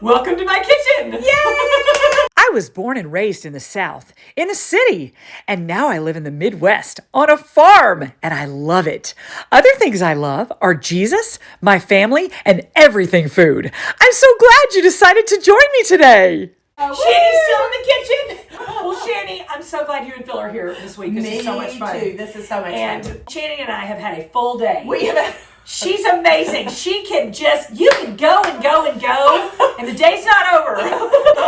Welcome to my kitchen. Yay! I was born and raised in the South, in a city, and now I live in the Midwest on a farm, and I love it. Other things I love are Jesus, my family, and everything food. I'm so glad you decided to join me today. Shanny's still in the kitchen. Well, Shanny, I'm so glad you and Phil are here this week. This is so much fun. Me too. This is so much fun. And Shanny and I have had a full day. We have. She's amazing. She can you can go and go and go, and the day's not over.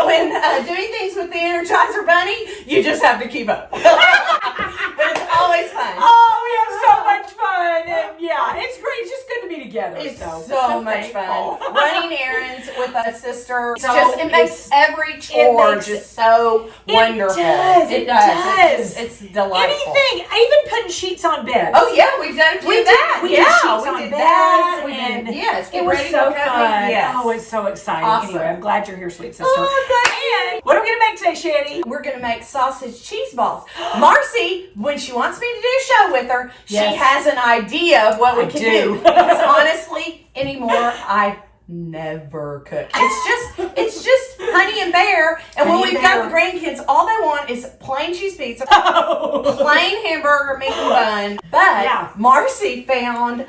When doing things with the Energizer Bunny, you just have to keep up. But it's always fun. Oh, we have so much fun. And yeah, it's great. It's just good to be together. It's so much fun. Running errands with a sister. It makes every chore just so wonderful. It does. It's delightful. Anything. Even putting sheets on beds. Oh yeah, we've done We did that. sheets on beds. And yes, it was so fun. Yes. Oh, it's so exciting. Awesome. Anyway, I'm glad you're here, sweet sister. Oh, and what are we going to make today, Shanny? We're going to make sausage cheese balls. Marci, when she wants me to do a show with her, Yes. she has an idea of what we can do. Because honestly, anymore, I never cook. It's just Honey and Bear. And when we've got the grandkids, all they want is plain cheese pizza, plain hamburger, meat and bun. But Marci found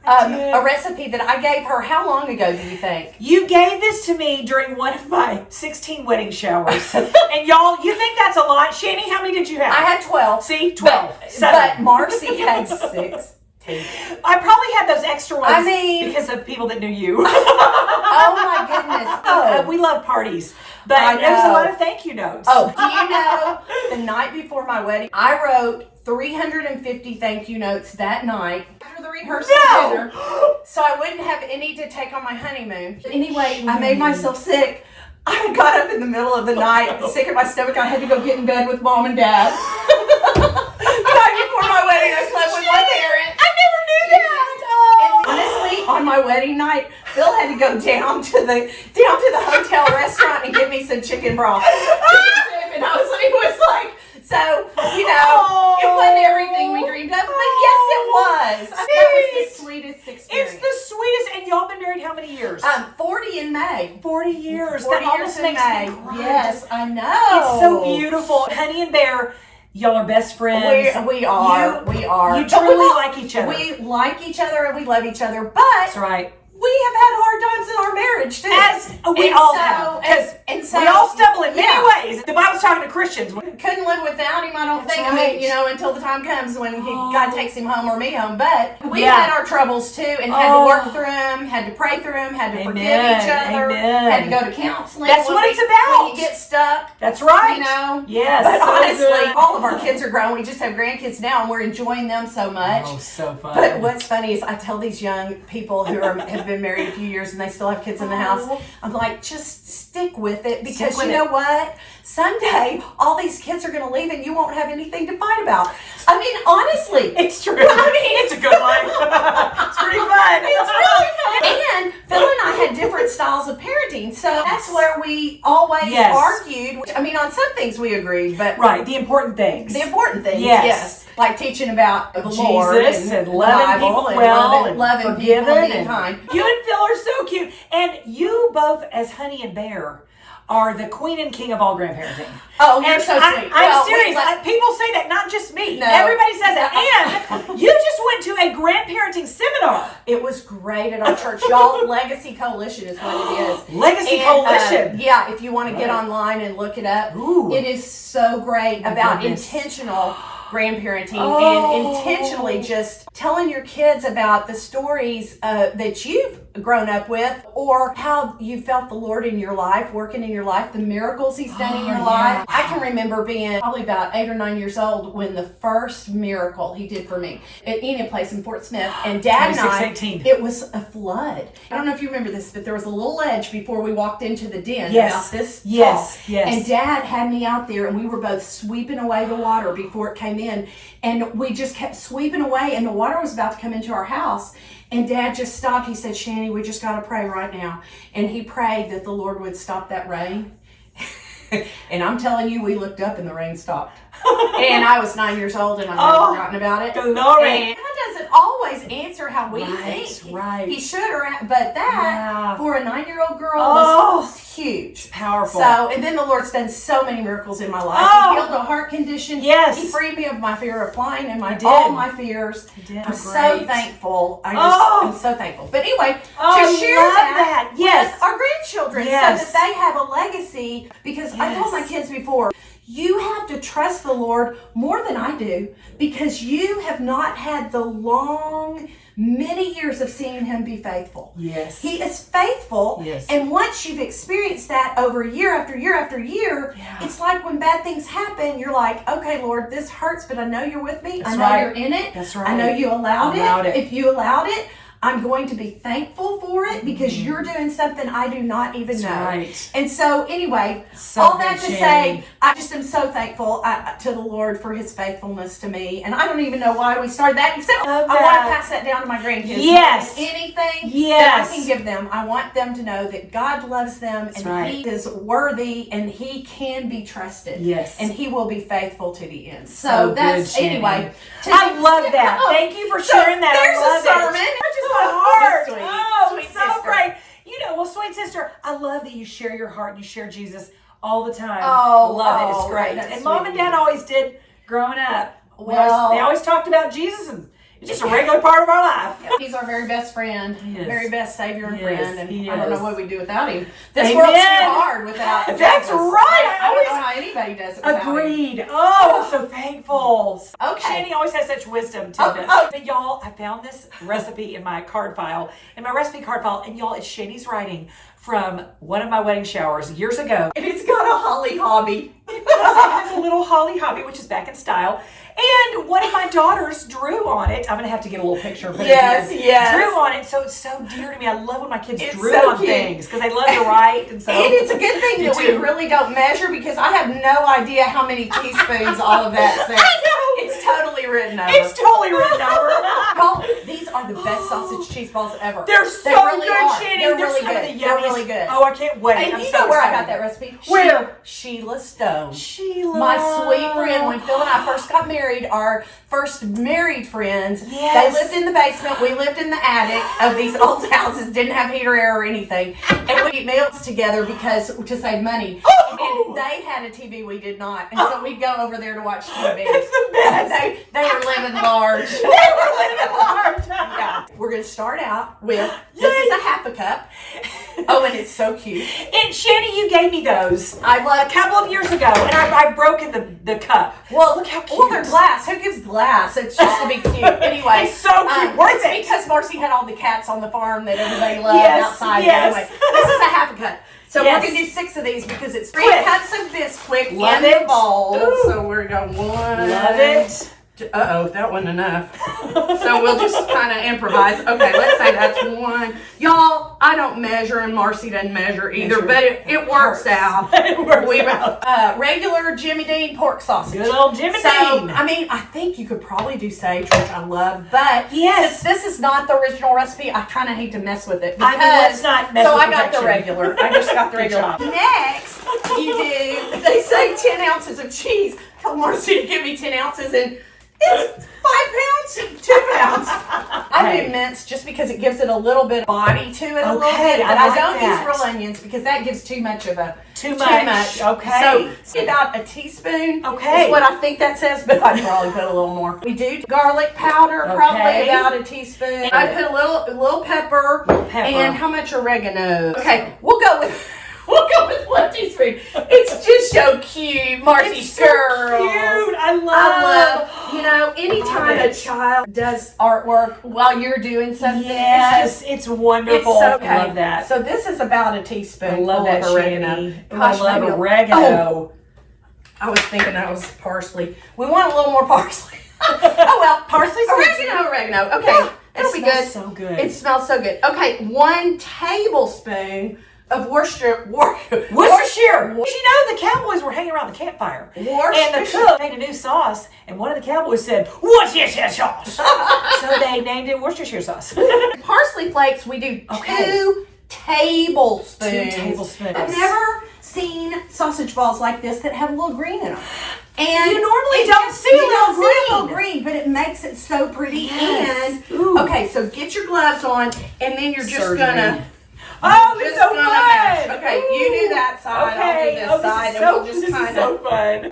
a recipe that I gave her. How long ago do you think? You gave this to me during one of my 16 wedding showers. And y'all, you think that's a lot? Shanny, how many did you have? I had 12. See? 12. But Marci had 6. I probably had those extra ones because of people that knew you. Oh my goodness. We love parties. But there was a lot of thank you notes. Oh, do you know, the night before my wedding, I wrote 350 thank you notes that night after the rehearsal dinner, so I wouldn't have any to take on my honeymoon. Anyway, I made myself sick. I got up in the middle of the night, sick at my stomach. I had to go get in bed with Mom and Dad. The night before my wedding, I slept with my parents. I never knew that. And honestly, on my wedding night, Phil had to go down to the hotel restaurant and get me some chicken broth. And he was like, so, it wasn't everything we dreamed of, but yes, it was. That was the sweetest experience. It's the sweetest, and y'all been married how many years? 40 in May. 40 years. 40 that almost years in makes May. me cry. Yes, I know. It's so beautiful. Honey and Bear, y'all are best friends. We are. You truly like each other. We like each other and we love each other, but That's right. we have had hard times in our marriage too. We all have. Because we all stumble in many ways. The Bible's talking to Christians. Couldn't live without him, I don't think. Right. I mean, until the time comes when God takes him home or me home. But we've had our troubles too, and had to work through them, had to pray through them, had to forgive each other, had to go to counseling. That's what it's about. When you get stuck. That's right. Yes. But honestly, all of our kids are grown. We just have grandkids now, and we're enjoying them so much. Oh, so fun. But what's funny is I tell these young people who have been married a few years and they still have kids in the house, I'm like, just stick with it, because you know what? Someday all these kids are going to leave and you won't have anything to fight about. I mean, honestly, it's true. I mean, it's a good life. It's pretty fun. It's really fun. And Phil and I had different styles of parenting, so that's where we always argued. I mean, on some things we agreed, but the important things. The important things, yes. Like teaching about the Jesus Lord and loving people well and loving forgiving people and kind. You and Phil are so cute. And you both, as Honey and Bear, are the queen and king of all grandparenting. Oh, you're so sweet. I'm serious. People say that, not just me. No. Everybody says that. And you just went to a grandparenting seminar. It was great at our church. Y'all, Legacy Coalition is what it is. Legacy Coalition. If you want to get online and look it up, it is so great about intentional grandparenting and intentionally just telling your kids about the stories that you've grown up with, or how you felt the Lord in your life, working in your life, the miracles He's done in your life. I can remember being probably about 8 or 9 years old when the first miracle He did for me at Enid Place in Fort Smith, and Dad and I, it was a flood. I don't know if you remember this, but there was a little ledge before we walked into the den about this tall. And Dad had me out there, and we were both sweeping away the water before it came in, and we just kept sweeping away, and the water was about to come into our house. And Dad just stopped. He said, Shanny, we just got to pray right now. And he prayed that the Lord would stop that rain. And I'm telling you, we looked up and the rain stopped. And I was 9 years old and I've never forgotten about it. Glory. And God does it always answer how we think. Right. He should, but that for a 9-year-old girl was huge. It's powerful. So, and then the Lord's done so many miracles in my life. He healed a heart condition. Yes. He freed me of my fear of flying and all my fears. I'm so thankful. I'm so thankful. But anyway, to share that with our grandchildren so that they have a legacy, because I told my kids before, you have to trust the Lord more than I do, because you have not had the many years of seeing him be faithful. Yes. He is faithful. Yes. And once you've experienced that over year after year after year, it's like when bad things happen, you're like, okay, Lord, this hurts, but I know you're with me. I know you're in it. That's right. I know you allowed it. If you allowed it, I'm going to be thankful for it, because you're doing something I do not even know. Right. And so anyway, all that to say, I just am so thankful to the Lord for his faithfulness to me. And I don't even know why we started that, except I want to pass that down to my grandkids. Yes. Anything that I can give them, I want them to know that God loves them and he is worthy and he can be trusted. Yes. And he will be faithful to the end. So that's, anyway. I love that. Thank you for sharing that. There's a sermon. My heart. Sweet so sister. great. Sweet sister, I love that you share your heart and you share Jesus all the time. Love it. It's great. That's and Mom and Dad always did growing up. Well, they always talked about Jesus, and it's just a regular part of our life. He's our very best friend, very best Savior and friend, and he I don't know is. what we'd do without him. This world's too hard without Jesus. That's right. I don't know how anybody does it without Agreed. him. Oh, I'm so thankful. Okay. Shanny always has such wisdom too. But y'all, I found this recipe in my card file, and y'all, it's Shanny's writing from one of my wedding showers years ago. And it's got a holly hobby. It has a little holly hobby, which is back in style. And one of my daughters drew on it. I'm going to have to get a little picture of it. Yes. Drew on it, so it's so dear to me. I love when my kids drew so on cute. things, because they love to write. And it's a good thing that we really don't measure, because I have no idea how many teaspoons all of that says. It's totally written over. It's totally written over. These are the best sausage cheese balls ever. They're so good, Shanny. They're really some of good. the They're really good. Oh, I can't wait. And I'm you so know where I excited. got that recipe? Where? Sheila Stone. Sheila. My sweet friend. When Phil and I first got married, our first married friends, Yes. they lived in the basement. We lived in the attic of these old houses, didn't have heater air or anything. And we'd eat meals together to save money. And they had a TV, we did not. And so we'd go over there to watch TV. That's the best. They were living large. They were living large. Yeah. We're going to start out with, this is a half a cup. Oh, and it's so cute. And Shanny, you gave me those a couple of years ago, and I've broken the cup. Well, look how cute. Well, they're glass. Who gives glass? It's just to be cute. Anyway, it's so cute. Worth it's it. because Marci had all the cats on the farm that everybody loved outside. Yes. Anyway, this is a half a cup. So we're going to do 6 of these, because it's 3 cups of Bisquick in the bowl. Ooh. So we're going to 1. Love it. Uh-oh, that wasn't enough. So we'll just kind of improvise. Okay, let's say that's 1. Y'all, I don't measure, and Marci doesn't measure either, but it works out. It works out. Regular Jimmy Dean pork sausage. Good old Jimmy Dean. I mean, I think you could probably do sage, which I love, but since this is not the original recipe, I kind of hate to mess with it. Let's not mess with I got the perfection. regular. I just got the regular. Next, you do, they say 10 ounces of cheese. Tell Marci to give me 10 ounces, and it's 5 pounds, 2 pounds. I do minced just because it gives it a little bit of body to it, a little bit. But I don't use real onions because that gives too much of a too much. Okay. So it's about a teaspoon. Okay. Is what I think that says, but I'd probably put a little more. We do garlic powder, probably about a teaspoon. I put a little pepper. And how much oregano? Okay, we'll go with 1 teaspoon. It's just so cute, Marci's girl. Cute. I love. Anytime a child does artwork while you're doing something, it's wonderful. It's so okay. I love that. So this is about a teaspoon. I love that, oregano. I love oregano. I was thinking that was parsley. We want a little more parsley. Oh well, parsley's oregano. Okay, it'll be good. So good. It smells so good. Okay, 1 tablespoon of Worcestershire. Did you know the cowboys were hanging around the campfire? And the cook made a new sauce, and one of the cowboys said, "Worcestershire sauce." So they named it Worcestershire sauce. Parsley flakes, we do 2 tablespoons. 2 tablespoons. I've never seen sausage balls like this that have a little green in them. And you normally don't see a little green, but it makes it so pretty. Yes. And Ooh. okay, so get your gloves on, and then you're just gonna. Oh, it's so fun! Okay, you do that side. Okay. I'll do this side, and we'll just kind of. So fun.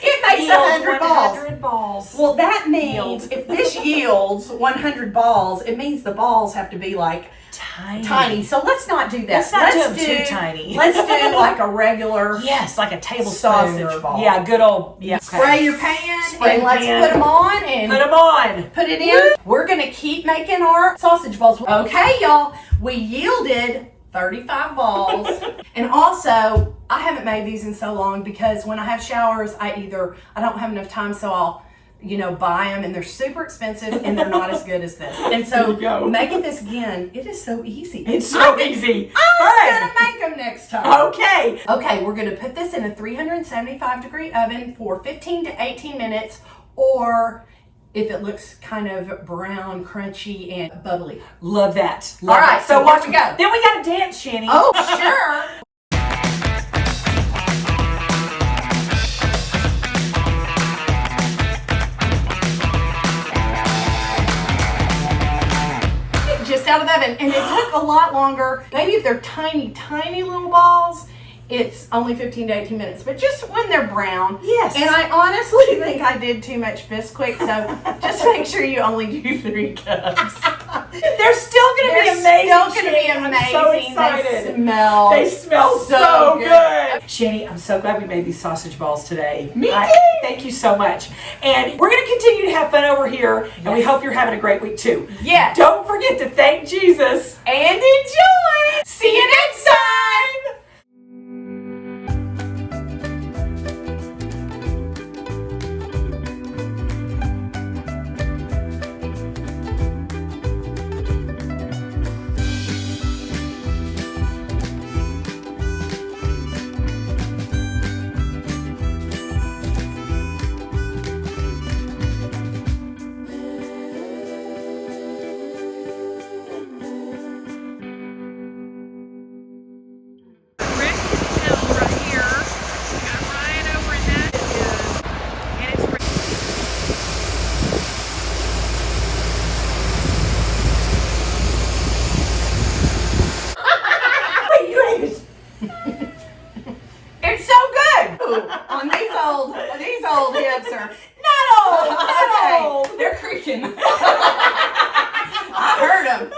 It makes 100 balls. 100 balls. Well, that means if this yields 100 balls, it means the balls have to be like tiny. So let's not do that. Let's not do them too tiny. Let's do like a regular. Yes, like a tablespoon sausage ball. Yeah, good old. Yeah. Spray your pan Spray and let's put them on and put them on. Put it in. We're gonna keep making our sausage balls. Okay, y'all. We yielded 35 balls. And also, I haven't made these in so long because when I have showers, I don't have enough time, so I'll buy them, and they're super expensive and they're not as good as this. And so making this again, it is so easy. It's so easy. I'm gonna make them next time. Okay. Okay, we're gonna put this in a 375-degree oven for 15 to 18 minutes, or if it looks kind of brown, crunchy, and bubbly. Love that. All right, so watch we go. Then we got to dance, Shanny. Oh, sure. Just out of the oven, and it took a lot longer. Maybe if they're tiny, tiny little balls, it's only 15 to 18 minutes, but just when they're brown. Yes. And I honestly think I did too much Bisquick, so just make sure you only do 3 cups. They're still going to be amazing. Still going to be amazing. I'm so excited. They smell so good. Shanny, I'm so glad we made these sausage balls today. Me too. Thank you so much. And we're going to continue to have fun over here, and we hope you're having a great week too. Yes. Don't forget to thank Jesus and enjoy. See you next time. These old hips are not old. They're creaking. I heard them.